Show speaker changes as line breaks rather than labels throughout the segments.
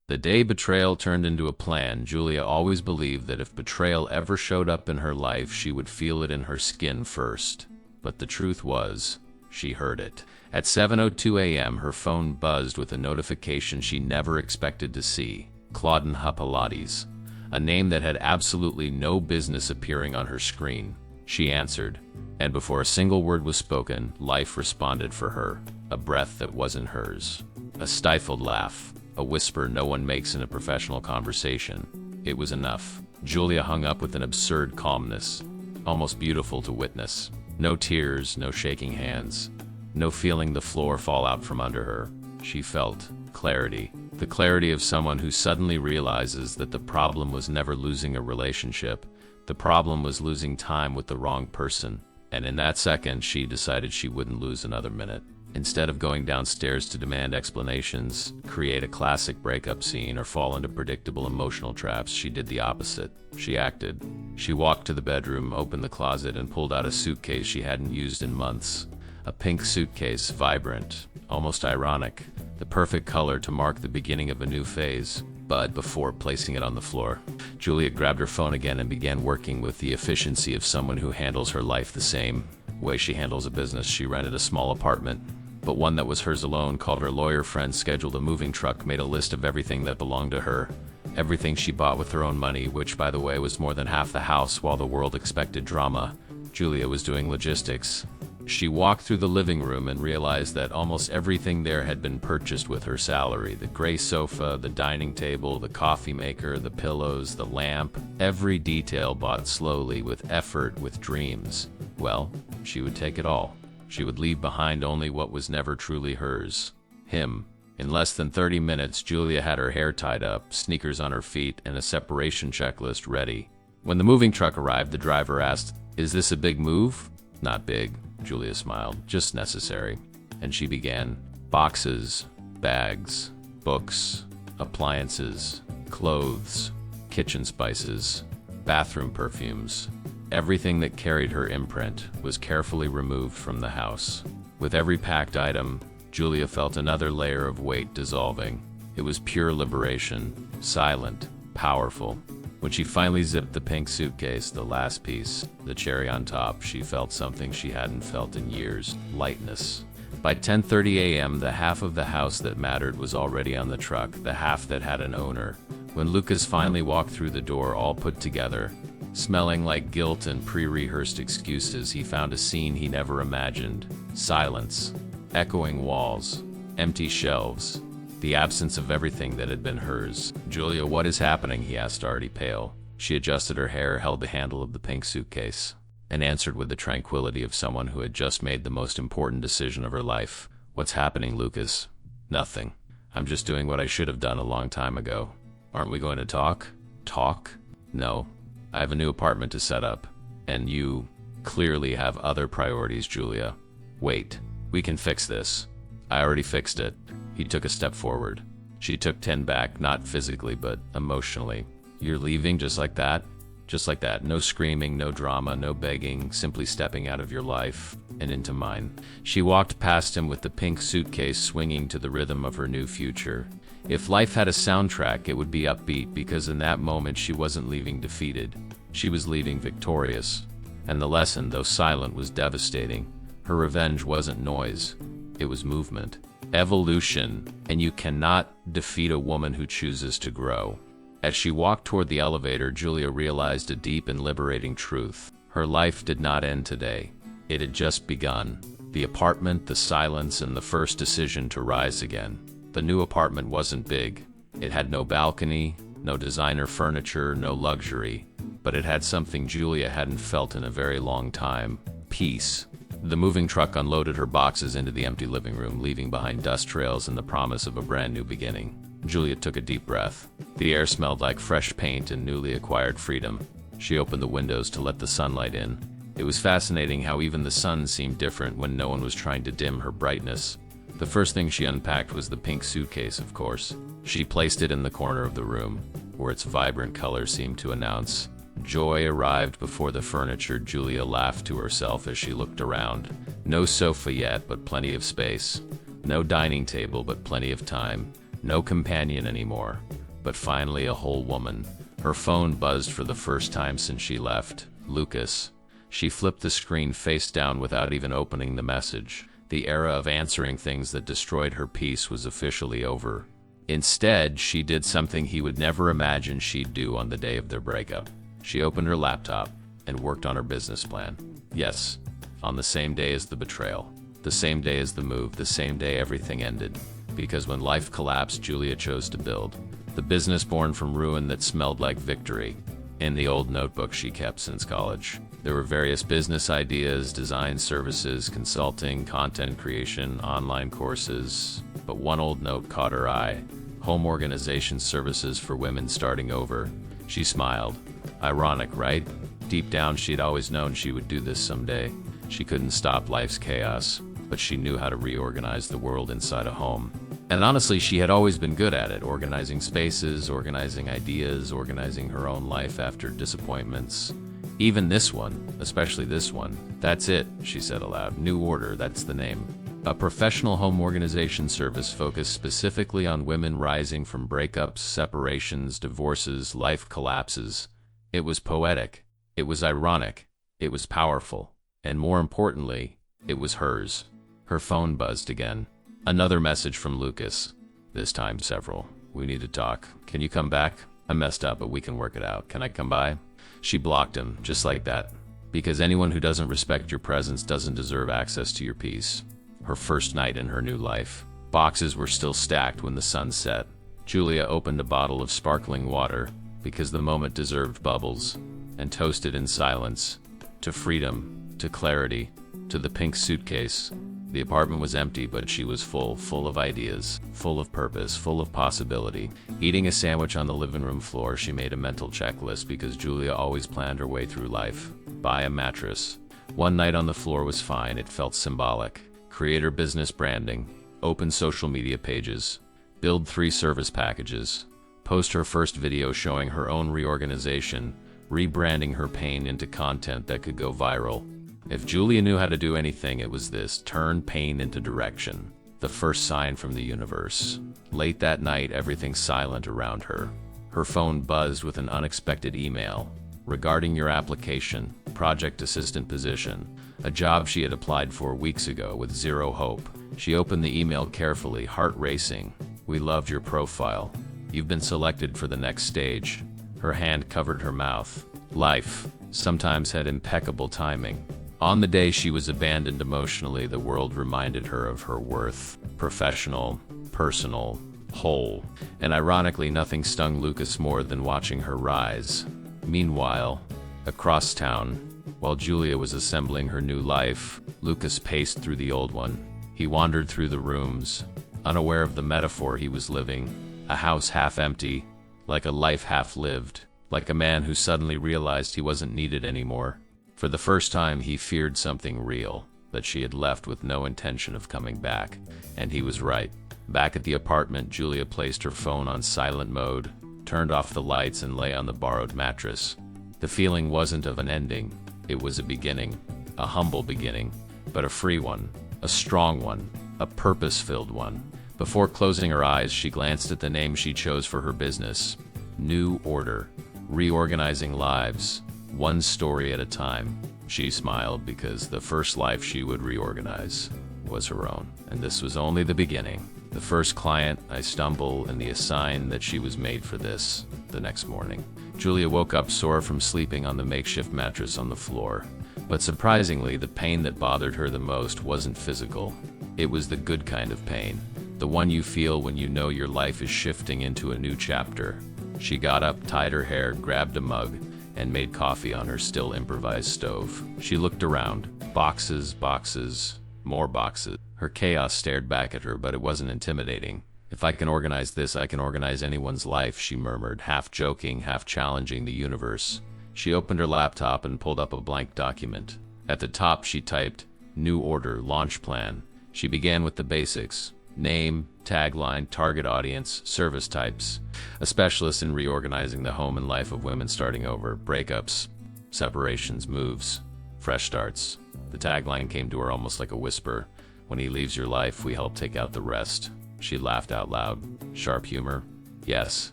The day betrayal turned into a plan, Julia always believed that if betrayal ever showed up in her life, she would feel it in her skin first. But the truth was, she heard it. At 7:02 a.m., her phone buzzed with a notification she never expected to see. Claudine Pilates, a name that had absolutely no business appearing on her screen. She answered, and before a single word was spoken, life responded for her. A breath that wasn't hers. A stifled laugh. A whisper no one makes in a professional conversation. It was enough. Julia hung up with an absurd calmness, almost beautiful to witness. No tears, no shaking hands, no feeling the floor fall out from under her. She felt clarity. The clarity of someone who suddenly realizes that the problem was never losing a relationship. The problem was losing time with the wrong person. And in that second, she decided she wouldn't lose another minute. Instead of going downstairs to demand explanations, create a classic breakup scene, or fall into predictable emotional traps, she did the opposite. She acted. She walked to the bedroom, opened the closet, and pulled out a suitcase she hadn't used in months. A pink suitcase, vibrant, almost ironic, the perfect color to mark the beginning of a new phase. But before placing it on the floor, Julia grabbed her phone again and began working with the efficiency of someone who handles her life the same way she handles a business. She rented a small apartment, but one that was hers alone, called her lawyer friend, scheduled a moving truck, made a list of everything that belonged to her. Everything she bought with her own money, which, by the way, was more than half the house. While the world expected drama, Julia was doing logistics. She walked through the living room and realized that almost everything there had been purchased with her salary. The gray sofa, the dining table, the coffee maker, the pillows, the lamp. Every detail bought slowly, with effort, with dreams. Well, she would take it all. She would leave behind only what was never truly hers. Him. In less than 30 minutes, Julia had her hair tied up, sneakers on her feet, and a separation checklist ready. When the moving truck arrived, the driver asked, "Is this a big move?" "Not big," Julia smiled, "just necessary." And she began. Boxes, bags, books, appliances, clothes, kitchen spices, bathroom perfumes. Everything that carried her imprint was carefully removed from the house. With every packed item, Julia felt another layer of weight dissolving. It was pure liberation, silent, powerful. When she finally zipped the pink suitcase, the last piece, the cherry on top, she felt something she hadn't felt in years: lightness. By 10:30 a.m., the half of the house that mattered was already on the truck, the half that had an owner. When Lucas finally walked through the door, all put together, smelling like guilt and pre-rehearsed excuses, he found a scene he never imagined. Silence, echoing walls, empty shelves, the absence of everything that had been hers. "Julia, what is happening?" he asked, already pale. She adjusted her hair, held the handle of the pink suitcase, and answered with the tranquility of someone who had just made the most important decision of her life. "What's happening, Lucas?" "Nothing. I'm just doing what I should have done a long time ago." "Aren't we going to talk?" "Talk? No. I have a new apartment to set up, and you clearly have other priorities, Julia." "Wait, we can fix this." "I already fixed it." He took a step forward. She took 10 back, not physically, but emotionally. "You're leaving just like that?" "Just like that. No screaming, no drama, no begging, simply stepping out of your life and into mine." She walked past him with the pink suitcase swinging to the rhythm of her new future. If life had a soundtrack, it would be upbeat, because in that moment she wasn't leaving defeated. She was leaving victorious. And the lesson, though silent, was devastating. Her revenge wasn't noise. It was movement. Evolution. And you cannot defeat a woman who chooses to grow. As she walked toward the elevator, Julia realized a deep and liberating truth. Her life did not end today. It had just begun. The apartment, the silence, and the first decision to rise again. The new apartment wasn't big. It had no balcony, no designer furniture, no luxury. But it had something Julia hadn't felt in a very long time: peace. The moving truck unloaded her boxes into the empty living room, leaving behind dust trails and the promise of a brand new beginning. Julia took a deep breath. The air smelled like fresh paint and newly acquired freedom. She opened the windows to let the sunlight in. It was fascinating how even the sun seemed different when no one was trying to dim her brightness. The first thing she unpacked was the pink suitcase, of course. She placed it in the corner of the room, where its vibrant color seemed to announce. Joy arrived before the furniture. Julia laughed to herself as she looked around. No sofa yet, but plenty of space. No dining table, but plenty of time. No companion anymore. but finally a whole woman. Her phone buzzed for the first time since she left. Lucas. She flipped the screen face down without even opening the message. The era of answering things that destroyed her peace was officially over. Instead, she did something he would never imagine she'd do on the day of their breakup. She opened her laptop and worked on her business plan. Yes, on the same day as the betrayal. The same day as the move, the same day everything ended. Because when life collapsed, Julia chose to build. The business born from ruin that smelled like victory. In the old notebook she kept since college, there were various business ideas, design services, consulting, content creation, online courses. But one old note caught her eye. Home organization services for women starting over. She smiled. Ironic, right? Deep down she'd always known she would do this someday. She couldn't stop life's chaos, but she knew how to reorganize the world inside a home. And honestly, she had always been good at it, organizing spaces, organizing ideas, organizing her own life after disappointments. Even this one, especially this one. That's it, she said aloud. New Order, that's the name. A professional home organization service focused specifically on women rising from breakups, separations, divorces, life collapses. It was poetic. It was ironic. It was powerful. And more importantly, it was hers. Her phone buzzed again. Another message from Lucas. This time several. We need to talk. Can you come back? I messed up, but we can work it out. Can I come by? She blocked him, just like that. Because anyone who doesn't respect your presence doesn't deserve access to your peace. Her first night in her new life. Boxes were still stacked when the sun set. Julia opened a bottle of sparkling water, because the moment deserved bubbles, and toasted in silence. To freedom, to clarity, to the pink suitcase. The apartment was empty, but she was full of ideas, full of purpose, full of possibility. Eating a sandwich on the living room floor, she made a mental checklist because Julia always planned her way through life. Buy a mattress. One night on the floor was fine, it felt symbolic. Create her business branding. Open social media pages. Build 3 service packages. Post her first video showing her own reorganization, rebranding her pain into content that could go viral. If Julia knew how to do anything, it was this: turn pain into direction. The first sign from the universe. Late that night, everything silent around her. Her phone buzzed with an unexpected email. Regarding your application, project assistant position, a job she had applied for weeks ago with zero hope. She opened the email carefully, heart racing. We loved your profile. You've been selected for the next stage. Her hand covered her mouth. Life sometimes had impeccable timing. On the day she was abandoned emotionally, the world reminded her of her worth. Professional, personal, whole. And ironically, nothing stung Lucas more than watching her rise. Meanwhile, across town, while Julia was assembling her new life, Lucas paced through the old one. He wandered through the rooms, unaware of the metaphor he was living. A house half empty, like a life half lived, like a man who suddenly realized he wasn't needed anymore. For the first time, he feared something real, that she had left with no intention of coming back. And he was right. Back at the apartment, Julia placed her phone on silent mode, turned off the lights, and lay on the borrowed mattress. The feeling wasn't of an ending. It was a beginning. A humble beginning, but a free one, a strong one, a purpose-filled one. Before closing her eyes, she glanced at the name she chose for her business. New Order. Reorganizing lives. One story at a time. She smiled because the first life she would reorganize was her own. And this was only the beginning. The first client, I stumble, and the sign that she was made for this. The next morning, Julia woke up sore from sleeping on the makeshift mattress on the floor. But surprisingly, the pain that bothered her the most wasn't physical. It was the good kind of pain. The one you feel when you know your life is shifting into a new chapter. She got up, tied her hair, grabbed a mug, and made coffee on her still improvised stove. She looked around. Boxes, boxes, more boxes. Her chaos stared back at her, but it wasn't intimidating. If I can organize this, I can organize anyone's life, she murmured, half joking, half challenging the universe. She opened her laptop and pulled up a blank document. At the top, she typed, New Order, Launch Plan. She began with the basics. Name, tagline, target audience, service types. A specialist in reorganizing the home and life of women starting over. Breakups, separations, moves, fresh starts. The tagline came to her almost like a whisper. When he leaves your life, we help take out the rest. She laughed out loud. Sharp humor? Yes,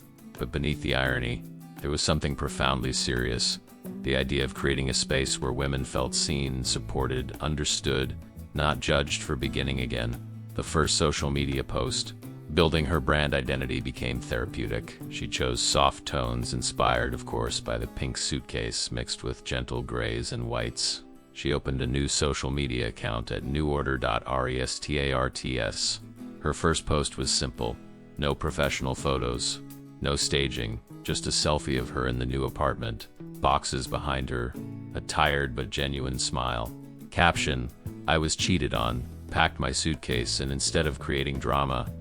but beneath the irony, there was something profoundly serious. The idea of creating a space where women felt seen, supported, understood, not judged for beginning again. The first social media post, building her brand identity, became therapeutic. She chose soft tones, inspired, of course, by the pink suitcase mixed with gentle grays and whites. She opened a new social media account at neworder.restarts. Her first post was simple. No professional photos, no staging, just a selfie of her in the new apartment, boxes behind her, a tired but genuine smile. Caption: I was cheated on, packed my suitcase, and instead of creating drama,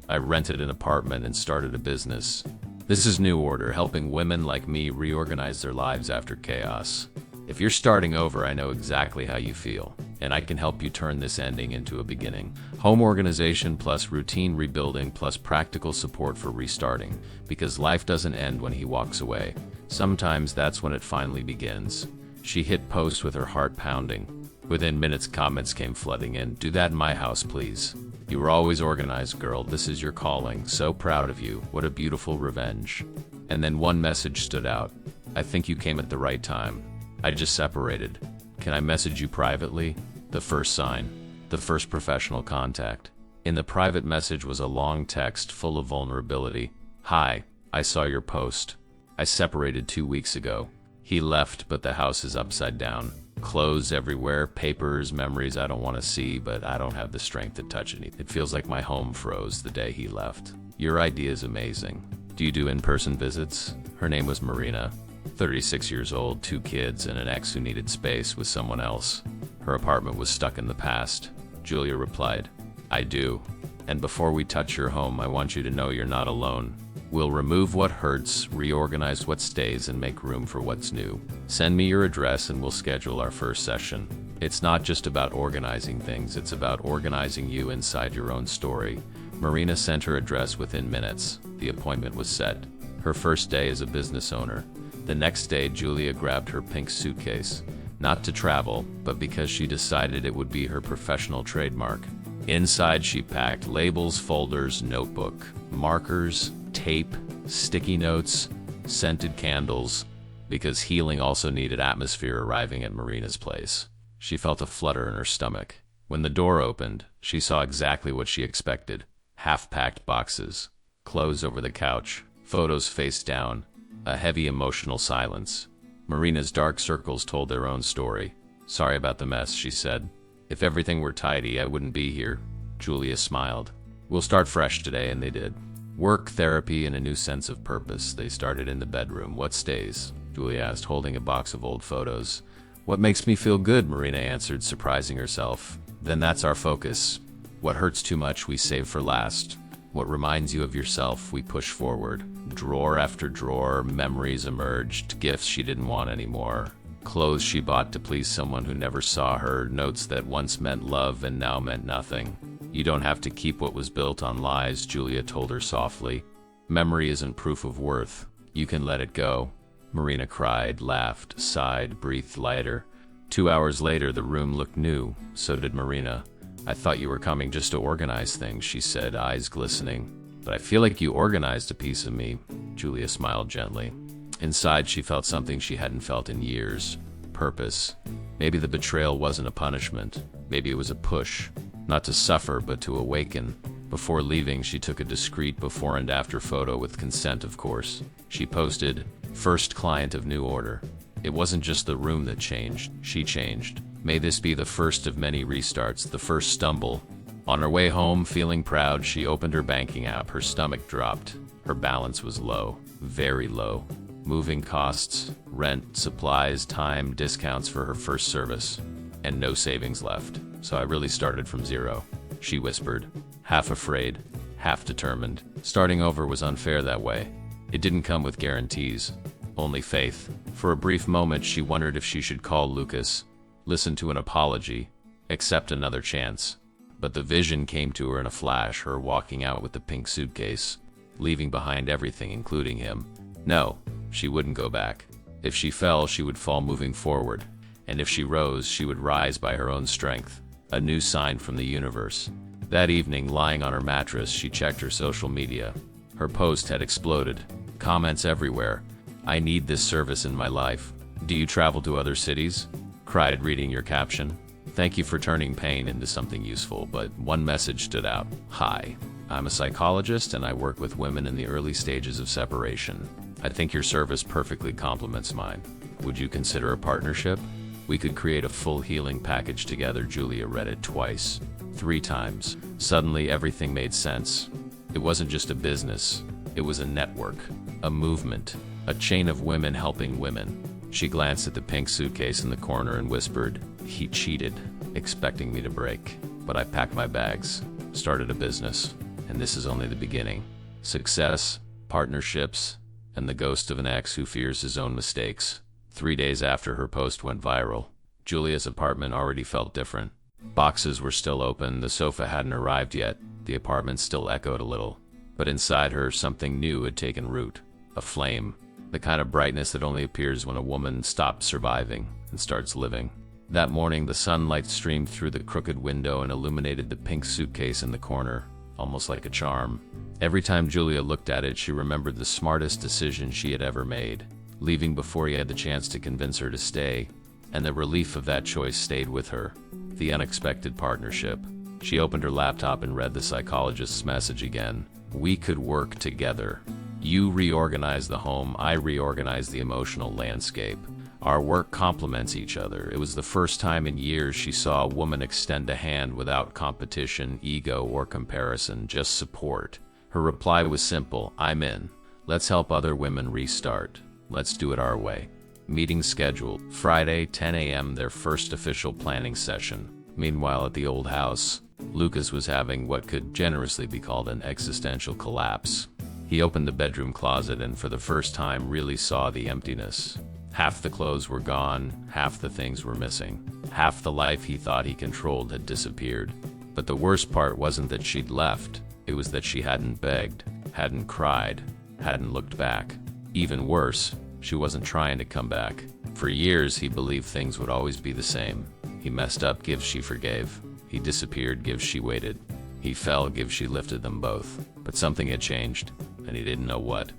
I rented an apartment and started a business. This is New Order, helping women like me reorganize their lives after chaos. If you're starting over, I know exactly how you feel, and I can help you turn this ending into a beginning. Home organization plus routine rebuilding plus practical support for restarting, because life doesn't end when he walks away. Sometimes that's when it finally begins. She hit post with her heart pounding. Within minutes, comments came flooding in. Do that in my house, please. You were always organized, girl. This is your calling. So proud of you. What a beautiful revenge. And then one message stood out. I think you came at the right time. I just separated. Can I message you privately? The first sign. The first professional contact. In the private message was a long text full of vulnerability. Hi, I saw your post. I separated 2 weeks ago. He left, but the house is upside down. Clothes everywhere, papers, memories I don't want to see, but I don't have the strength to touch anything. It feels like my home froze the day he left. Your idea is amazing. Do you do in-person visits? Her name was Marina. 36 years old, 2 kids, and an ex who needed space with someone else. Her apartment was stuck in the past. Julia replied, I do. And before we touch your home, I want you to know you're not alone. We'll remove what hurts, reorganize what stays, and make room for what's new. Send me your address and we'll schedule our first session. It's not just about organizing things, it's about organizing you inside your own story. Marina sent her address within minutes. The appointment was set. Her first day as a business owner. The next day, Julia grabbed her pink suitcase. Not to travel, but because she decided it would be her professional trademark. Inside, she packed labels, folders, notebook, markers, tape, sticky notes, scented candles, because healing also needed atmosphere arriving at Marina's place. She felt a flutter in her stomach. When the door opened, she saw exactly what she expected. Half-packed boxes, clothes over the couch, photos face down, a heavy emotional silence. Marina's dark circles told their own story. Sorry about the mess, she said. If everything were tidy, I wouldn't be here. Julia smiled. We'll start fresh today, and they did. Work, therapy, and a new sense of purpose. They started in the bedroom. What stays? Julia asked, holding a box of old photos. What makes me feel good? Marina answered, surprising herself. Then that's our focus. What hurts too much, we save for last. What reminds you of yourself, we push forward. Drawer after drawer, memories emerged, gifts she didn't want anymore. Clothes she bought to please someone who never saw her, notes that once meant love and now meant nothing. You don't have to keep what was built on lies, Julia told her softly. Memory isn't proof of worth. You can let it go. Marina cried, laughed, sighed, breathed lighter. 2 hours later, the room looked new. So did Marina. I thought you were coming just to organize things, she said, eyes glistening. But I feel like you organized a piece of me. Julia smiled gently. Inside, she felt something she hadn't felt in years. Purpose. Maybe the betrayal wasn't a punishment. Maybe it was a push. Not to suffer, but to awaken. Before leaving, she took a discreet before and after photo with consent, of course. She posted, "First client of New Order." It wasn't just the room that changed. She changed. May this be the first of many restarts, the first stumble. On her way home, feeling proud, she opened her banking app. Her stomach dropped. Her balance was low, very low. Moving costs, rent, supplies, time, discounts for her first service, and no savings left. So I really started from zero, she whispered, half afraid, half determined. Starting over was unfair that way. It didn't come with guarantees, only faith. For a brief moment, she wondered if she should call Lucas, listen to an apology, accept another chance. But the vision came to her in a flash, her walking out with the pink suitcase, leaving behind everything, including him. No, she wouldn't go back. If she fell, she would fall moving forward. And if she rose, she would rise by her own strength. A new sign from the universe. That evening, lying on her mattress, she checked her social media. Her post had exploded. Comments everywhere. "I need this service in my life. Do you travel to other cities?" Cried reading your caption. "Thank you for turning pain into something useful," but one message stood out. "Hi, I'm a psychologist and I work with women in the early stages of separation. I think your service perfectly complements mine. Would you consider a partnership? We could create a full healing package together." Julia read it twice, 3 times. Suddenly everything made sense. It wasn't just a business. It was a network, a movement, a chain of women helping women. She glanced at the pink suitcase in the corner and whispered, "He cheated, expecting me to break. But I packed my bags, started a business, and this is only the beginning." Success, partnerships, and the ghost of an ex who fears his own mistakes. 3 days after her post went viral, Julia's apartment already felt different. Boxes were still open, the sofa hadn't arrived yet, the apartment still echoed a little. But inside her, something new had taken root. A flame. The kind of brightness that only appears when a woman stops surviving and starts living. That morning, the sunlight streamed through the crooked window and illuminated the pink suitcase in the corner, almost like a charm. Every time Julia looked at it, she remembered the smartest decision she had ever made, leaving before he had the chance to convince her to stay, and the relief of that choice stayed with her. The unexpected partnership. She opened her laptop and read the psychologist's message again. "We could work together. You reorganize the home, I reorganize the emotional landscape. Our work complements each other." It was the first time in years she saw a woman extend a hand without competition, ego, or comparison, just support. Her reply was simple: "I'm in. Let's help other women restart. Let's do it our way." Meeting scheduled. Friday, 10 a.m., their first official planning session. Meanwhile, at the old house, Lucas was having what could generously be called an existential collapse. He opened the bedroom closet and for the first time really saw the emptiness. Half the clothes were gone, half the things were missing. Half the life he thought he controlled had disappeared. But the worst part wasn't that she'd left, it was that she hadn't begged, hadn't cried, hadn't looked back. Even worse, she wasn't trying to come back. For years, he believed things would always be the same. He messed up, gives she forgave. He disappeared, gives she waited. He fell, gives she lifted them both. But something had changed, and he didn't know what.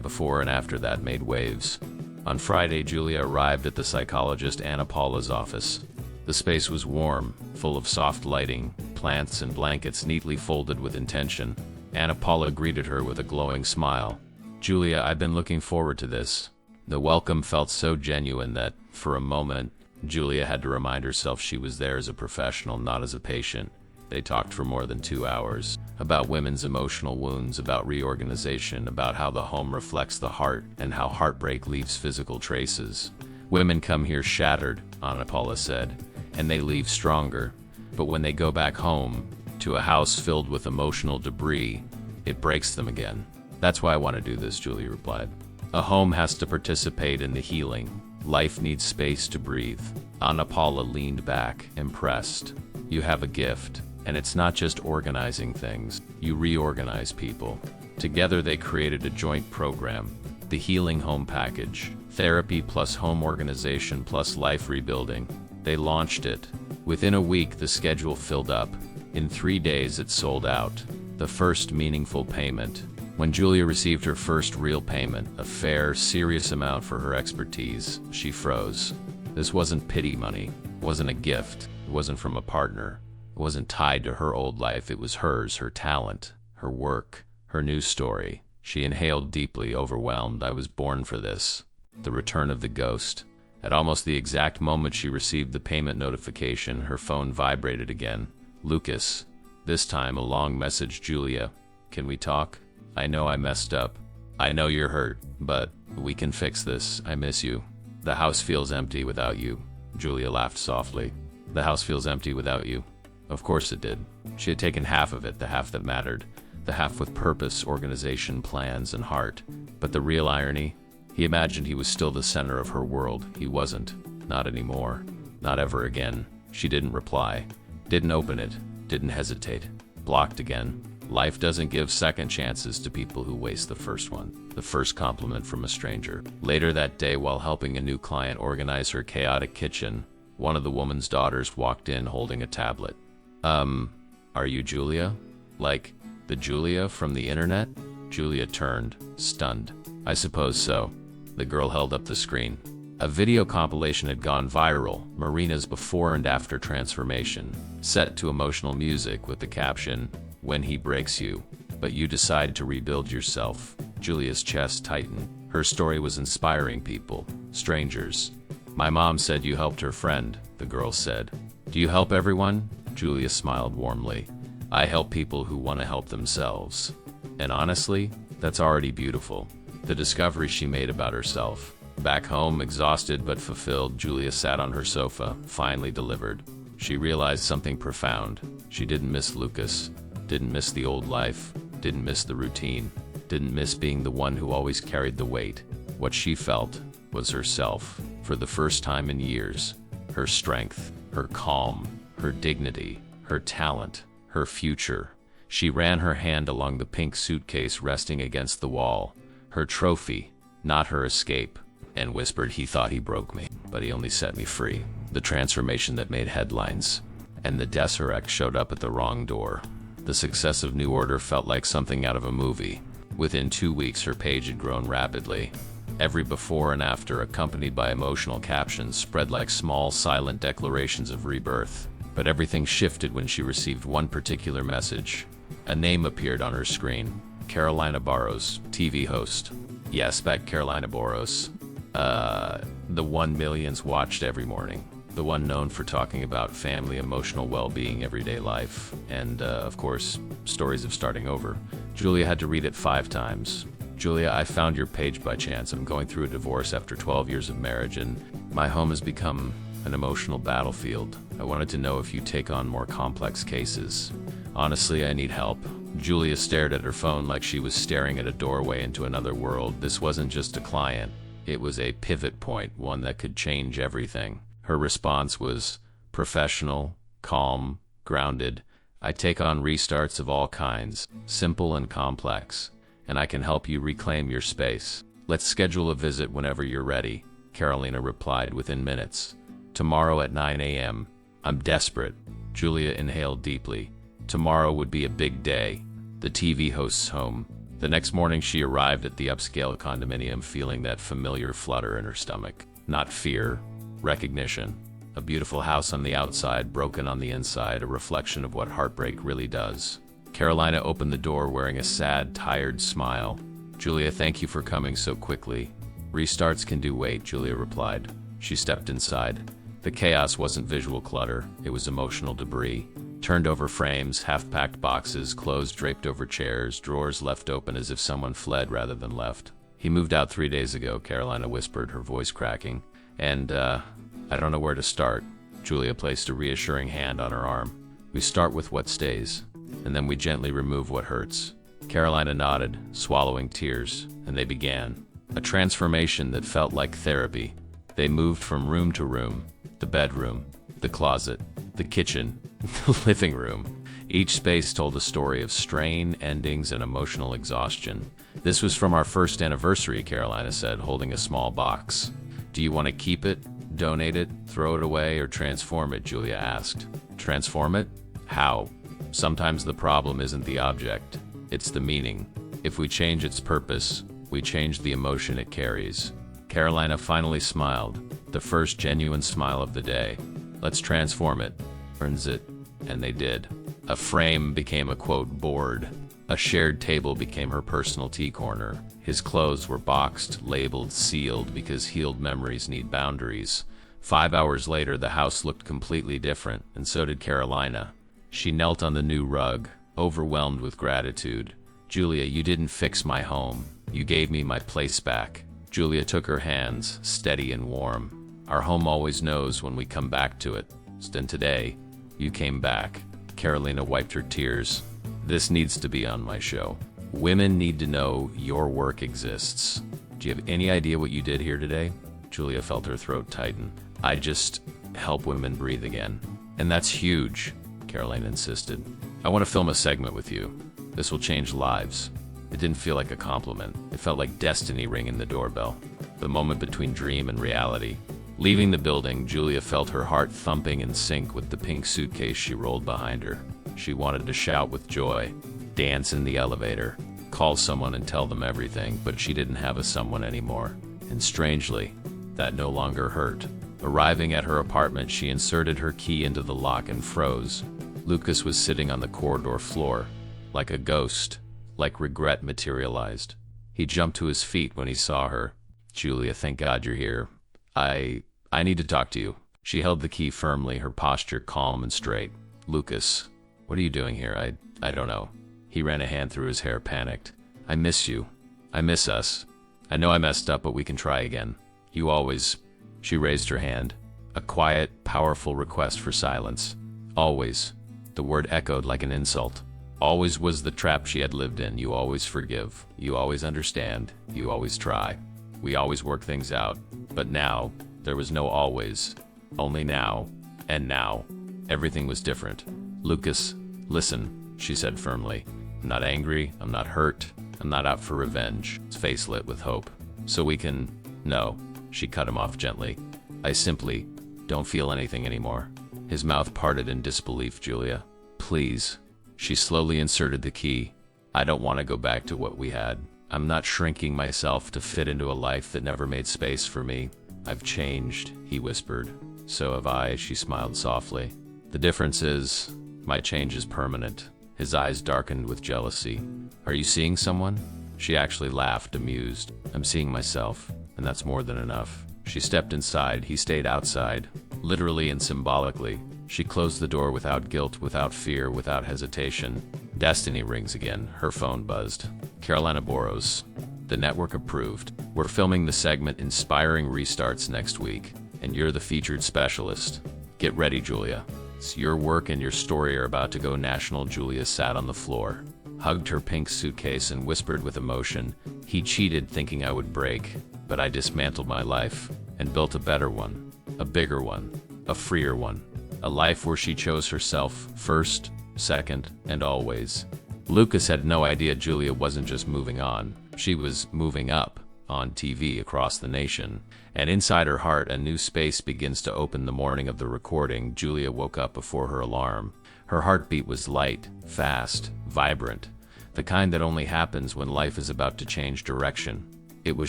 Before and after that made waves. On Friday, Julia arrived at the psychologist Anna Paula's office. The space was warm, full of soft lighting, plants and blankets neatly folded with intention. Anna Paula greeted her with a glowing smile. "Julia, I've been looking forward to this." The welcome felt so genuine that, for a moment, Julia had to remind herself she was there as a professional, not as a patient. They talked for more than 2 hours. About women's emotional wounds, about reorganization, about how the home reflects the heart, and how heartbreak leaves physical traces. "Women come here shattered," Anna Paula said, "and they leave stronger. But when they go back home, to a house filled with emotional debris, it breaks them again." "That's why I want to do this," Julia replied. "A home has to participate in the healing. Life needs space to breathe." Anna Paula leaned back, impressed. "You have a gift. And it's not just organizing things. You reorganize people." Together they created a joint program, the Healing Home Package. Therapy plus home organization plus life rebuilding. They launched it. Within a week, the schedule filled up. In 3 days, it sold out. The first meaningful payment. When Julia received her first real payment, a fair, serious amount for her expertise, she froze. This wasn't pity money. It wasn't a gift. It wasn't from a partner. It wasn't tied to her old life. It was hers, her talent, her work, her new story. She inhaled deeply, overwhelmed. "I was born for this." The return of the ghost. At almost the exact moment she received the payment notification, her phone vibrated again. "Lucas." This time a long message. "Julia, can we talk? I know I messed up. I know you're hurt, but we can fix this. I miss you. The house feels empty without you." Julia laughed softly. "The house feels empty without you?" Of course it did. She had taken half of it, the half that mattered, the half with purpose, organization, plans, and heart. But the real irony? He imagined he was still the center of her world. He wasn't. Not anymore. Not ever again. She didn't reply. Didn't open it. Didn't hesitate. Blocked again. Life doesn't give second chances to people who waste the first one. The first compliment from a stranger. Later that day, while helping a new client organize her chaotic kitchen, one of the woman's daughters walked in holding a tablet. Are you Julia? Like, the Julia from the internet?" Julia turned, stunned. I suppose so. The girl held up the screen. A video compilation had gone viral, Marina's before and after transformation, set to emotional music with the caption, "When he breaks you, but you decide to rebuild yourself." Julia's chest tightened. Her story was inspiring people, strangers. "My mom said you helped her friend," the girl said. "Do you help everyone?" Julia smiled warmly. "I help people who want to help themselves. And honestly, that's already beautiful." The discovery she made about herself. Back home, exhausted but fulfilled, Julia sat on her sofa, finally delivered. She realized something profound. She didn't miss Lucas, didn't miss the old life, didn't miss the routine, didn't miss being the one who always carried the weight. What she felt was herself, for the first time in years. Her strength, her calm, her dignity, her talent, her future. She ran her hand along the pink suitcase resting against the wall. Her trophy, not her escape, and whispered, "He thought he broke me, but he only set me free." The transformation that made headlines. And the Deseret showed up at the wrong door. The success of New Order felt like something out of a movie. Within 2 weeks, her page had grown rapidly. Every before and after, accompanied by emotional captions, spread like small, silent declarations of rebirth. But everything shifted when she received one particular message. A name appeared on her screen. Carolina Barros, TV host. Yes, back Carolina Barros. The one millions watched every morning. The one known for talking about family, emotional well-being, everyday life, and, of course, stories of starting over. Julia had to read it 5 times. "Julia, I found your page by chance. I'm going through a divorce after 12 years of marriage, and my home has become an emotional battlefield. I wanted to know if you take on more complex cases. Honestly, I need help." Julia stared at her phone like she was staring at a doorway into another world. This wasn't just a client. It was a pivot point, one that could change everything. Her response was professional, calm, grounded. "I take on restarts of all kinds, simple and complex, and I can help you reclaim your space. Let's schedule a visit whenever you're ready," Carolina replied within minutes. "Tomorrow at 9 a.m. I'm desperate." Julia inhaled deeply. Tomorrow would be a big day. The TV host's home. The next morning she arrived at the upscale condominium feeling that familiar flutter in her stomach. Not fear, recognition. A beautiful house on the outside, broken on the inside, a reflection of what heartbreak really does. Carolina opened the door wearing a sad, tired smile. "Julia, thank you for coming so quickly." "Restarts can do wait," Julia replied. She stepped inside. The chaos wasn't visual clutter, it was emotional debris. Turned over frames, half-packed boxes, clothes draped over chairs, drawers left open as if someone fled rather than left. "He moved out 3 days ago," Carolina whispered, her voice cracking. "And, I don't know where to start." Julia placed a reassuring hand on her arm. "We start with what stays, and then we gently remove what hurts." Carolina nodded, swallowing tears, and they began. A transformation that felt like therapy. They moved from room to room, the bedroom, the closet, the kitchen, the living room. Each space told a story of strain, endings, and emotional exhaustion. "This was from our first anniversary," Carolina said, holding a small box. "Do you want to keep it, donate it, throw it away, or transform it?" Julia asked. "Transform it? How?" "Sometimes the problem isn't the object, it's the meaning. If we change its purpose, we change the emotion it carries." Carolina finally smiled, the first genuine smile of the day. "Let's transform it." Turns it, and they did. A frame became a quote board. A shared table became her personal tea corner. His clothes were boxed, labeled, sealed, because healed memories need boundaries. 5 hours later, the house looked completely different, and so did Carolina. She knelt on the new rug, overwhelmed with gratitude. "Julia, you didn't fix my home. You gave me my place back." Julia took her hands, steady and warm. "Our home always knows when we come back to it. And today, you came back." Carolina wiped her tears. "This needs to be on my show. Women need to know your work exists." "Do you have any idea what you did here today?" Julia felt her throat tighten. "I just help women breathe again." "And that's huge," Carolina insisted. "I want to film a segment with you. This will change lives." It didn't feel like a compliment. It felt like destiny ringing the doorbell. The moment between dream and reality. Leaving the building, Julia felt her heart thumping in sync with the pink suitcase she rolled behind her. She wanted to shout with joy, dance in the elevator, call someone and tell them everything, but she didn't have a someone anymore. And strangely, that no longer hurt. Arriving at her apartment, she inserted her key into the lock and froze. Lucas was sitting on the corridor floor, like a ghost, like regret materialized. He jumped to his feet when he saw her. "Julia, thank God you're here. I need to talk to you." She held the key firmly, her posture calm and straight. "Lucas, what are you doing here? I don't know." He ran a hand through his hair, panicked. "I miss you. I miss us. I know I messed up, but we can try again. You always..." She raised her hand. A quiet, powerful request for silence. Always. The word echoed like an insult. Always was the trap she had lived in. You always forgive. You always understand. You always try. We always work things out. But now, there was no always. Only now. And now. Everything was different. "Lucas, listen," she said firmly. "I'm not angry. I'm not hurt. I'm not out for revenge." His face lit with hope. "So we can..." "No." She cut him off gently. "I simply don't feel anything anymore." His mouth parted in disbelief. "Julia, please." She slowly inserted the key. "I don't want to go back to what we had. I'm not shrinking myself to fit into a life that never made space for me. I've changed," he whispered. "So have I," she smiled softly. "The difference is, my change is permanent." His eyes darkened with jealousy. "Are you seeing someone?" She actually laughed, amused. "I'm seeing myself, and that's more than enough." She stepped inside. He stayed outside, literally and symbolically. She closed the door without guilt, without fear, without hesitation. Destiny rings again. Her phone buzzed. "Carolina Boros. The network approved. We're filming the segment Inspiring Restarts next week, and you're the featured specialist. Get ready, Julia. It's your work and your story are about to go national." Julia sat on the floor, hugged her pink suitcase, and whispered with emotion, "He cheated thinking I would break, but I dismantled my life and built a better one, a bigger one, a freer one. A life where she chose herself first, second, and always." Lucas had no idea Julia wasn't just moving on. She was moving up, on TV across the nation. And inside her heart, a new space begins to open. The morning of the recording, Julia woke up before her alarm. Her heartbeat was light, fast, vibrant, the kind that only happens when life is about to change direction. It was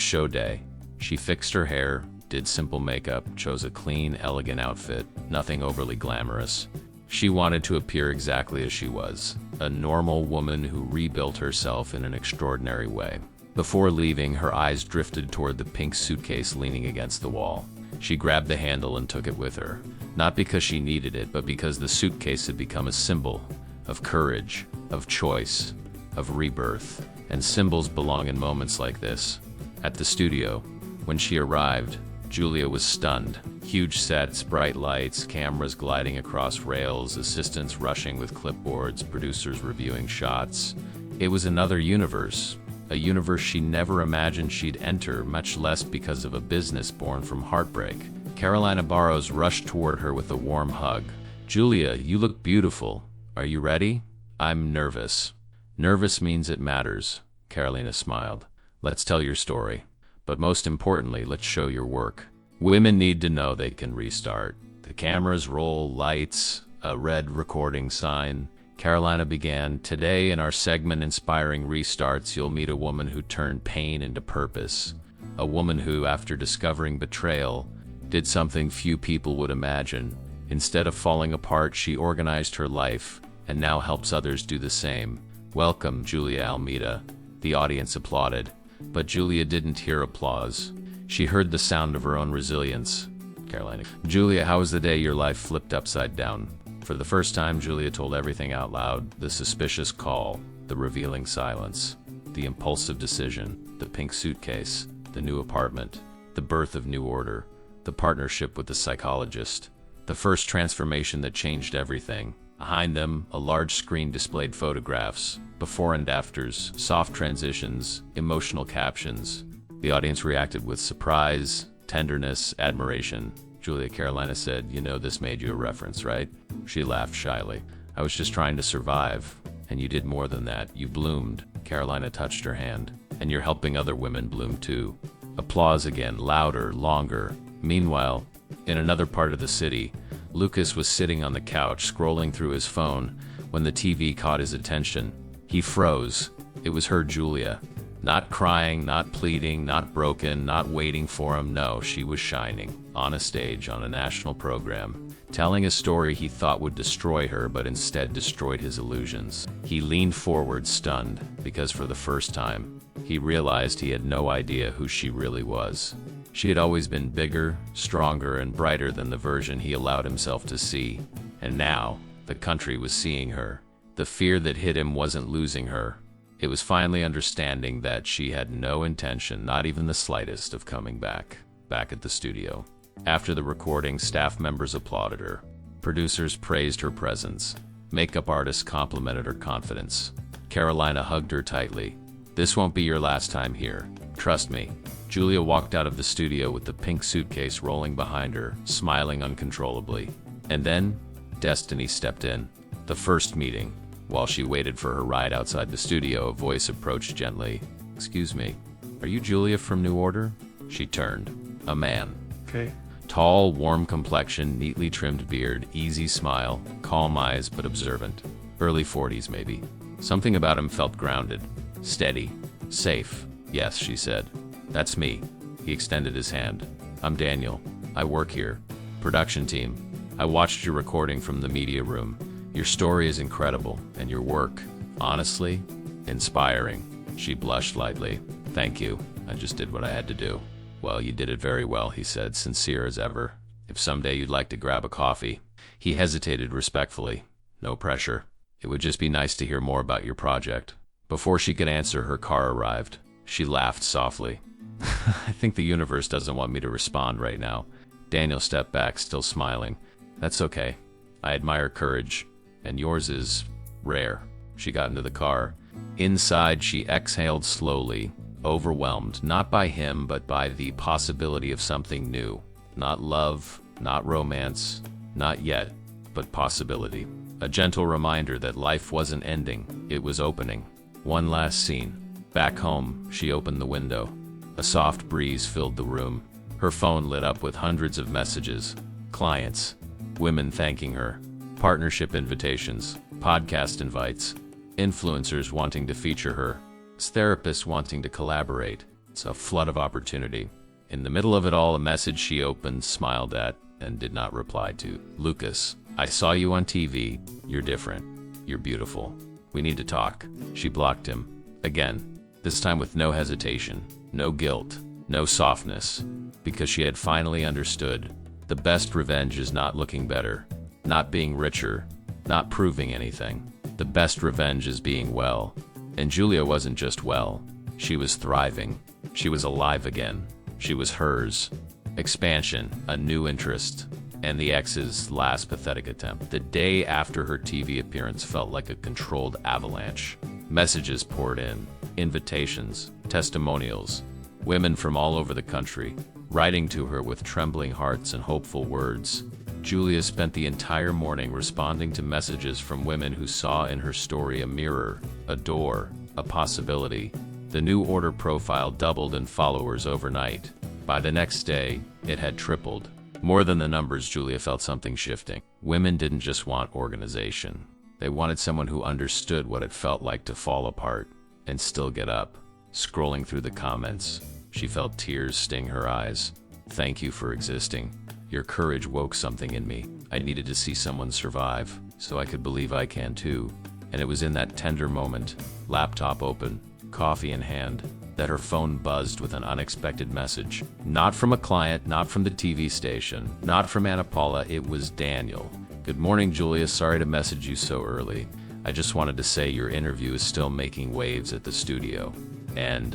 show day. She fixed her hair, did simple makeup, chose a clean, elegant outfit, nothing overly glamorous. She wanted to appear exactly as she was, a normal woman who rebuilt herself in an extraordinary way. Before leaving, her eyes drifted toward the pink suitcase leaning against the wall. She grabbed the handle and took it with her, not because she needed it, but because the suitcase had become a symbol of courage, of choice, of rebirth. And symbols belong in moments like this. At the studio, when she arrived, Julia was stunned. Huge sets, bright lights, cameras gliding across rails, assistants rushing with clipboards, producers reviewing shots. It was another universe, a universe she never imagined she'd enter, much less because of a business born from heartbreak. Carolina Boros rushed toward her with a warm hug. "Julia, you look beautiful. Are you ready?" "I'm nervous." "Nervous means it matters," Carolina smiled. "Let's tell your story. But most importantly, let's show your work. Women need to know they can restart." The cameras roll, lights, a red recording sign. Carolina began, "Today in our segment Inspiring Restarts, you'll meet a woman who turned pain into purpose. A woman who, after discovering betrayal, did something few people would imagine. Instead of falling apart, she organized her life and now helps others do the same. Welcome, Julia Almeida." The audience applauded. But Julia didn't hear applause. She heard the sound of her own resilience. Carolina. "Julia, how was the day your life flipped upside down?" For the first time, Julia told everything out loud. The suspicious call, the revealing silence, the impulsive decision, the pink suitcase, the new apartment, the birth of new order, the partnership with the psychologist, the first transformation that changed everything. Behind them, a large screen displayed photographs, before and afters, soft transitions, emotional captions. The audience reacted with surprise, tenderness, admiration. Julia, Carolina said, "You know this made you a reference, right?" She laughed shyly. "I was just trying to survive, and you did more than that. You bloomed." Carolina touched her hand. "And you're helping other women bloom too." Applause again, louder, longer. Meanwhile, in another part of the city, Lucas was sitting on the couch, scrolling through his phone, when the TV caught his attention. He froze. It was her, Julia. Not crying, not pleading, not broken, not waiting for him. No, she was shining on a stage on a national program, telling a story he thought would destroy her, but instead destroyed his illusions. He leaned forward, stunned, because for the first time, he realized he had no idea who she really was. She had always been bigger, stronger, and brighter than the version he allowed himself to see. And now, the country was seeing her. The fear that hit him wasn't losing her. It was finally understanding that she had no intention, not even the slightest, of coming back at the studio. After the recording, staff members applauded her. Producers praised her presence. Makeup artists complimented her confidence. Carolina hugged her tightly. "This won't be your last time here. Trust me." Julia walked out of the studio with the pink suitcase rolling behind her, smiling uncontrollably. And then, destiny stepped in. The first meeting. While she waited for her ride outside the studio, a voice approached gently. "Excuse me, are you Julia from New Order?" She turned. A man.
Okay.
Tall, warm complexion, neatly trimmed beard, easy smile, calm eyes but observant. Early 40s maybe. Something about him felt grounded, steady, safe. "Yes," she said. "That's me." He extended his hand. "I'm Daniel. I work here. Production team. I watched your recording from the media room. Your story is incredible, and your work, honestly, inspiring." She blushed lightly. "Thank you. I just did what I had to do." "Well, you did it very well," he said, sincere as ever. "If someday you'd like to grab a coffee." He hesitated respectfully. "No pressure. It would just be nice to hear more about your project." Before she could answer, her car arrived. She laughed softly. "I think the universe doesn't want me to respond right now." Daniel stepped back, still smiling. "That's okay. I admire courage. And yours is rare." She got into the car. Inside, she exhaled slowly, overwhelmed, not by him, but by the possibility of something new. Not love, not romance, not yet, but possibility. A gentle reminder that life wasn't ending, it was opening. One last scene. Back home, she opened the window. A soft breeze filled the room. Her phone lit up with hundreds of messages. Clients, women thanking her, partnership invitations, podcast invites, influencers wanting to feature her, therapists wanting to collaborate. It's a flood of opportunity. In the middle of it all, a message she opened, smiled at, and did not reply to. "Lucas, I saw you on TV. You're different. You're beautiful. We need to talk." She blocked him. Again, this time with no hesitation, no guilt, no softness, because she had finally understood. The best revenge is not looking better, not being richer, not proving anything. The best revenge is being well. And Julia wasn't just well. She was thriving. She was alive again. She was hers. Expansion, a new interest, and the ex's last pathetic attempt. The day after her TV appearance felt like a controlled avalanche. Messages poured in, invitations, testimonials, women from all over the country, writing to her with trembling hearts and hopeful words. Julia spent the entire morning responding to messages from women who saw in her story a mirror, a door, a possibility. The New Order profile doubled in followers overnight. By the next day, it had tripled. More than the numbers, Julia felt something shifting. Women didn't just want organization. They wanted someone who understood what it felt like to fall apart and still get up. Scrolling through the comments, she felt tears sting her eyes. "Thank you for existing. Your courage woke something in me. I needed to see someone survive, so I could believe I can too." And it was in that tender moment, laptop open, coffee in hand, that her phone buzzed with an unexpected message. Not from a client, not from the TV station, not from Anna Paula, it was Daniel. "Good morning, Julia. Sorry to message you so early. I just wanted to say your interview is still making waves at the studio. And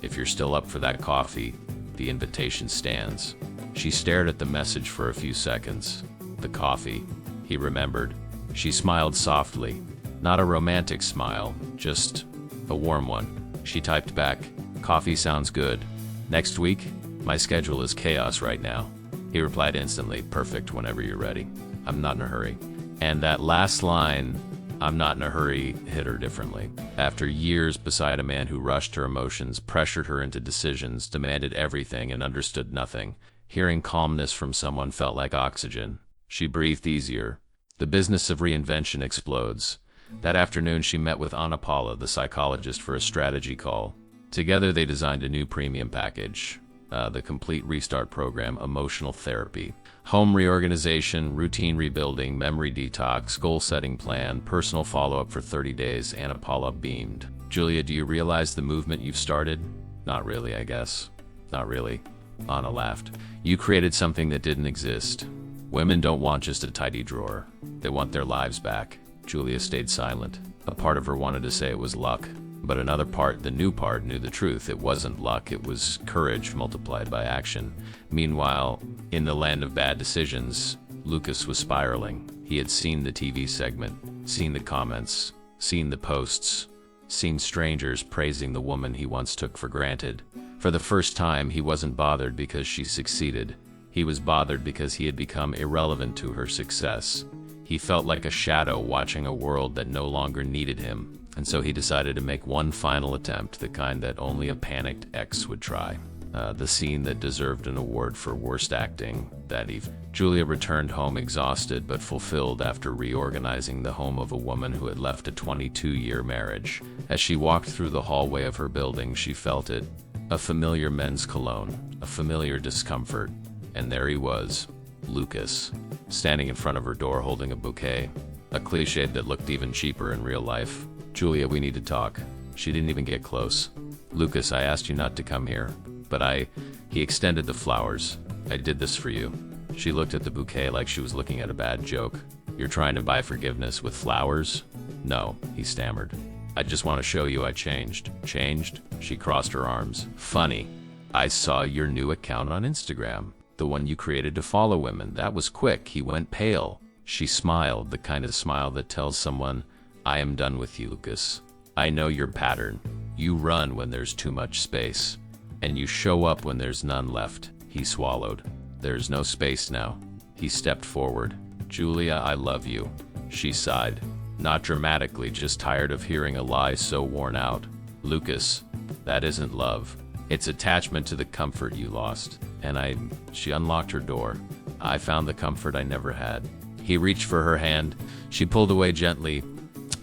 if you're still up for that coffee, the invitation stands." She stared at the message for a few seconds. The coffee, he remembered. She smiled softly. Not a romantic smile, just a warm one. She typed back, "Coffee sounds good. Next week? My schedule is chaos right now." He replied instantly, "Perfect whenever you're ready. I'm not in a hurry." And that last line, "I'm not in a hurry," hit her differently. After years beside a man who rushed her emotions, pressured her into decisions, demanded everything, and understood nothing, hearing calmness from someone felt like oxygen. She breathed easier. The business of reinvention explodes. That afternoon, she met with Anna Paula, the psychologist, for a strategy call. Together, they designed a new premium package, the Complete Restart Program, emotional therapy, home reorganization, routine rebuilding, memory detox, goal-setting plan, personal follow-up for 30 days. Anna Paula beamed. Julia, do you realize the movement you've started? Not really, I guess. Not really. Anna laughed. You created something that didn't exist. Women don't want just a tidy drawer. They want their lives back. Julia stayed silent. A part of her wanted to say it was luck, but another part, the new part, knew the truth. It wasn't luck, it was courage multiplied by action. Meanwhile, in the land of bad decisions, Lucas was spiraling. He had seen the TV segment, seen the comments, seen the posts, seen strangers praising the woman he once took for granted. For the first time, he wasn't bothered because she succeeded. He was bothered because he had become irrelevant to her success. He felt like a shadow watching a world that no longer needed him. And so he decided to make one final attempt, the kind that only a panicked ex would try. The scene that deserved an award for worst acting that evening. Julia returned home exhausted but fulfilled after reorganizing the home of a woman who had left a 22-year marriage. As she walked through the hallway of her building, she felt it. A familiar men's cologne, a familiar discomfort. And there he was, Lucas, standing in front of her door holding a bouquet. A cliche that looked even cheaper in real life. Julia, we need to talk. She didn't even get close. Lucas, I asked you not to come here, but he extended the flowers. I did this for you. She looked at the bouquet like she was looking at a bad joke. You're trying to buy forgiveness with flowers? No, he stammered. I just want to show you I changed. Changed? She crossed her arms. Funny. I saw your new account on Instagram. The one you created to follow women. That was quick. He went pale. She smiled, the kind of smile that tells someone, I am done with you, Lucas. I know your pattern. You run when there's too much space, and you show up when there's none left. He swallowed. There's no space now. He stepped forward. Julia, I love you. She sighed. Not dramatically, just tired of hearing a lie so worn out. Lucas, that isn't love. It's attachment to the comfort you lost. And she unlocked her door. I found the comfort I never had. He reached for her hand. She pulled away gently.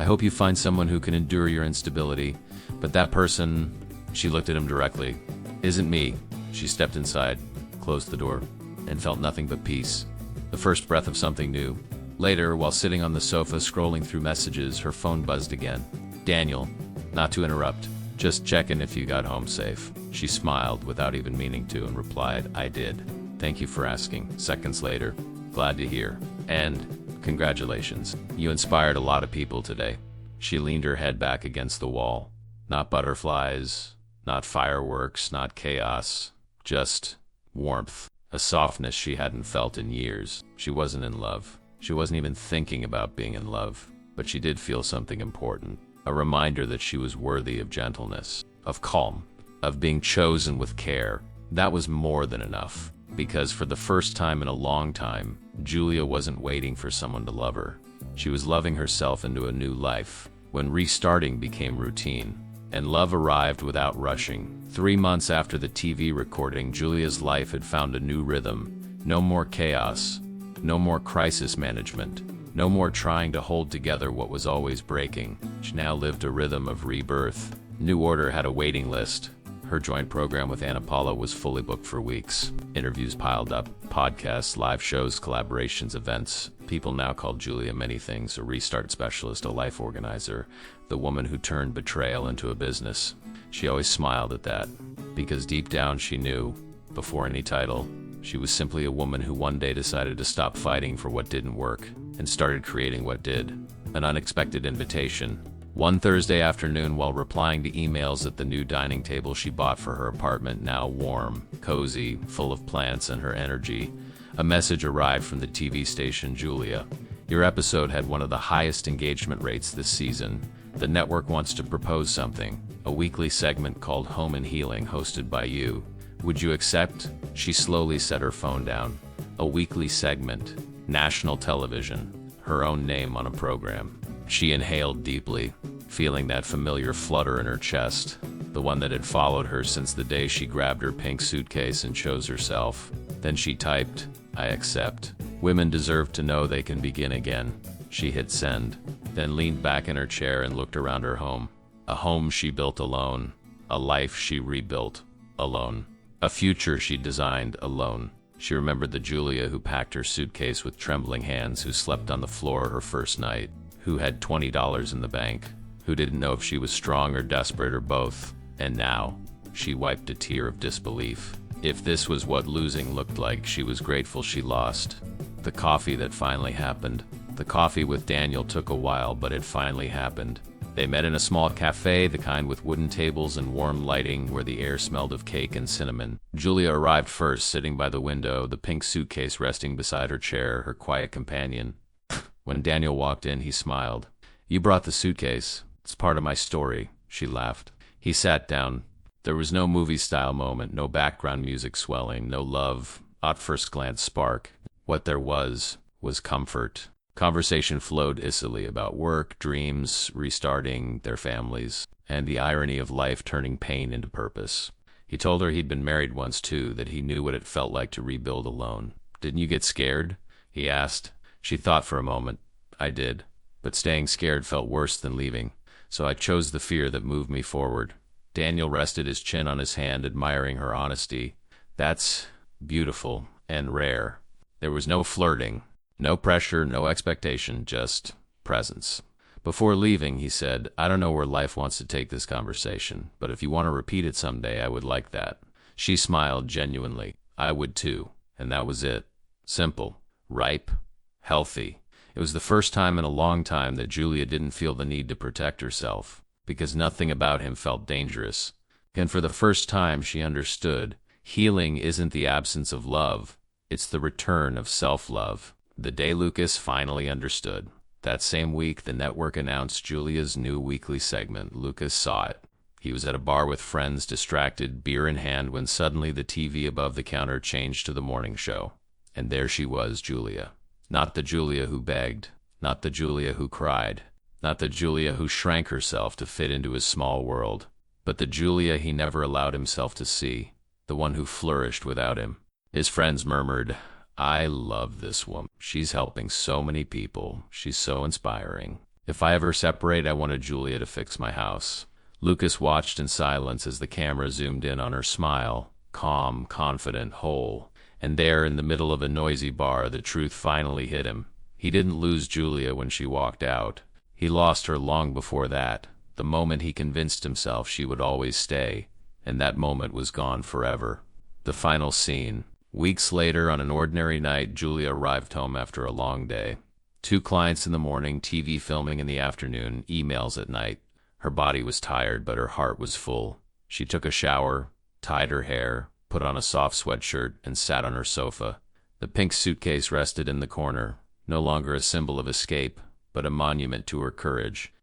I hope you find someone who can endure your instability. But that person, she looked at him directly, isn't me. She stepped inside, closed the door, and felt nothing but peace. The first breath of something new. Later, while sitting on the sofa scrolling through messages, her phone buzzed again. Daniel, not to interrupt, just checking if you got home safe. She smiled without even meaning to and replied, I did. Thank you for asking. Seconds later, glad to hear. And congratulations. You inspired a lot of people today. She leaned her head back against the wall. Not butterflies, not fireworks, not chaos, just warmth, a softness she hadn't felt in years. She wasn't in love. She wasn't even thinking about being in love, but she did feel something important. A reminder that she was worthy of gentleness, of calm, of being chosen with care. That was more than enough, because for the first time in a long time, Julia wasn't waiting for someone to love her. She was loving herself into a new life, when restarting became routine, and love arrived without rushing. 3 months after the TV recording, Julia's life had found a new rhythm. No more chaos, no more crisis management, no more trying to hold together what was always breaking. She now lived a rhythm of rebirth. New Order had a waiting list. Her joint program with Anna Paula was fully booked for weeks. Interviews piled up, podcasts, live shows, collaborations, events. People now called Julia many things: a restart specialist, a life organizer, the woman who turned betrayal into a business. She always smiled at that, because deep down she knew, before any title, she was simply a woman who one day decided to stop fighting for what didn't work and started creating what did. An unexpected invitation. One Thursday afternoon, while replying to emails at the new dining table she bought for her apartment, now warm, cozy, full of plants and her energy, a message arrived from the TV station. Julia, your episode had one of the highest engagement rates this season. The network wants to propose something, a weekly segment called Home and Healing, hosted by you. Would you accept? She slowly set her phone down. A weekly segment, national television, her own name on a program. She inhaled deeply, feeling that familiar flutter in her chest, the one that had followed her since the day she grabbed her pink suitcase and chose herself. Then she typed, I accept. Women deserve to know they can begin again. She hit send. then leaned back in her chair and looked around her home. A home she built alone, a life she rebuilt alone, a future she designed alone. She remembered the Julia who packed her suitcase with trembling hands, who slept on the floor her first night, who had $20 in the bank, who didn't know if she was strong or desperate or both. And now, she wiped a tear of disbelief. If this was what losing looked like, she was grateful she lost. The coffee that finally happened. The coffee with Daniel took a while, but it finally happened. They met in a small cafe, the kind with wooden tables and warm lighting where the air smelled of cake and cinnamon. Julia arrived first, sitting by the window, the pink suitcase resting beside her chair, her quiet companion. When Daniel walked in, he smiled. "You brought the suitcase. It's part of my story," she laughed. He sat down. There was no movie-style moment, no background music swelling, no love, at first glance spark. What there was comfort. Conversation flowed easily about work, dreams, restarting, their families, and the irony of life turning pain into purpose. He told her he'd been married once too, that he knew what it felt like to rebuild alone. "Didn't you get scared?" he asked. She thought for a moment. "I did, but staying scared felt worse than leaving, so I chose the fear that moved me forward." Daniel rested his chin on his hand, admiring her honesty. "That's beautiful and rare." There was no flirting. No pressure, no expectation, just presence. Before leaving, he said, "I don't know where life wants to take this conversation, but if you want to repeat it someday, I would like that." She smiled genuinely. "I would too." And that was it. Simple, ripe, healthy. It was the first time in a long time that Julia didn't feel the need to protect herself, because nothing about him felt dangerous. And for the first time, she understood. Healing isn't the absence of love. It's the return of self-love. The day Lucas finally understood. That same week, the network announced Julia's new weekly segment. Lucas saw it. He was at a bar with friends, distracted, beer in hand, when suddenly the TV above the counter changed to the morning show. And there she was, Julia. Not the Julia who begged, not the Julia who cried, not the Julia who shrank herself to fit into his small world, but the Julia he never allowed himself to see, the one who flourished without him. His friends murmured, "I love this woman. She's helping so many people. She's so inspiring. If I ever separate, I wanted Julia to fix my house." Lucas watched in silence as the camera zoomed in on her smile, calm, confident, whole. And there, in the middle of a noisy bar, the truth finally hit him. He didn't lose Julia when she walked out. He lost her long before that, the moment he convinced himself she would always stay, and that moment was gone forever. The final scene. Weeks later, on an ordinary night, Julia arrived home after a long day. 2 clients in the morning, TV filming in the afternoon, emails at night. Her body was tired, but her heart was full. She took a shower, tied her hair, put on a soft sweatshirt, and sat on her sofa. The pink suitcase rested in the corner, no longer a symbol of escape, but a monument to her courage.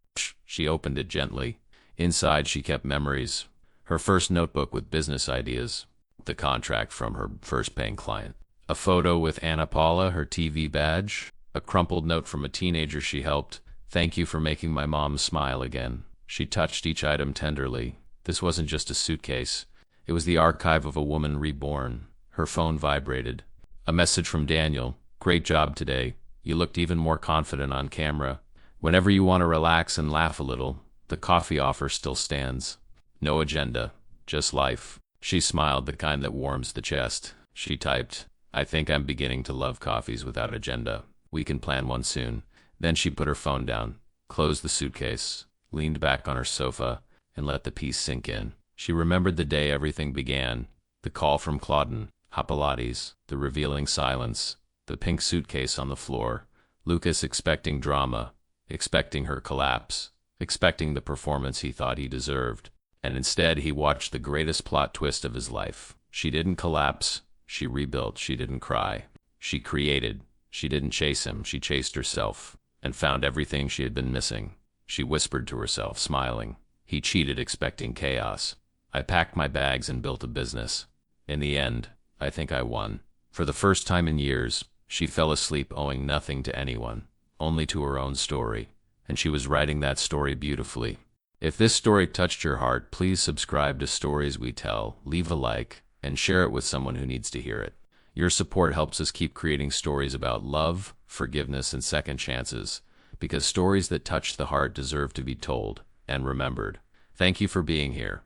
She opened it gently. Inside, she kept memories. Her first notebook with business ideas. The contract from her first paying client. A photo with Anna Paula, her TV badge. A crumpled note from a teenager she helped. "Thank you for making my mom smile again." She touched each item tenderly. This wasn't just a suitcase. It was the archive of a woman reborn. Her phone vibrated. A message from Daniel. "Great job today. You looked even more confident on camera. Whenever you want to relax and laugh a little, the coffee offer still stands." No agenda, just life. She smiled, the kind that warms the chest. She typed, "I think I'm beginning to love coffees without agenda. We can plan one soon." Then she put her phone down, closed the suitcase, leaned back on her sofa, and let the peace sink in. She remembered the day everything began. The call from Claudine, hot Pilates, the revealing silence, the pink suitcase on the floor, Lucas expecting drama, expecting her collapse, expecting the performance he thought he deserved. And instead, he watched the greatest plot twist of his life. She didn't collapse. She rebuilt. She didn't cry. She created. She didn't chase him. She chased herself and found everything she had been missing. She whispered to herself, smiling. He cheated, expecting chaos. I packed my bags and built a business. In the end, I think I won. For the first time in years, she fell asleep owing nothing to anyone, only to her own story. And she was writing that story beautifully. If this story touched your heart, please subscribe to Stories We Tell, leave a like, and share it with someone who needs to hear it. Your support helps us keep creating stories about love, forgiveness, and second chances. because stories that touch the heart deserve to be told and remembered. Thank you for being here.